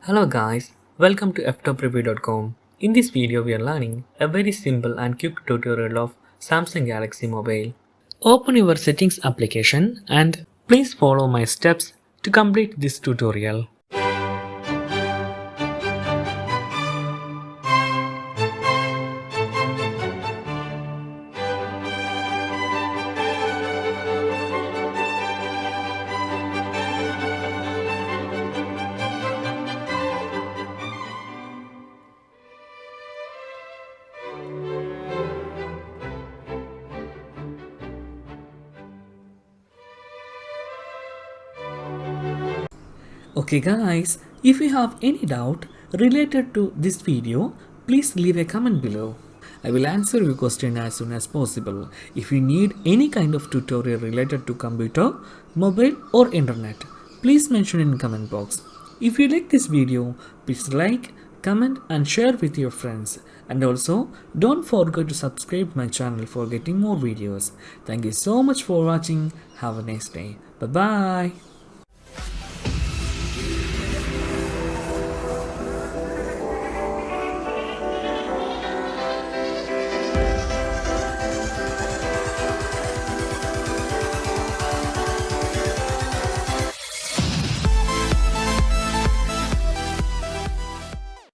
Hello guys, welcome to Ftopreview.com. In this video we are learning a very simple and quick tutorial of Samsung Galaxy Mobile. Open your settings application and please follow my steps to complete this tutorial. Okay guys, if you have any doubt related to this video, please leave a comment below. I will answer your question as soon as possible. If you need any kind of tutorial related to computer, mobile or internet, please mention in comment box. If you like this video, please like, comment and share with your friends. And also, don't forget to subscribe my channel for getting more videos. Thank you so much for watching. Have a nice day. Bye bye.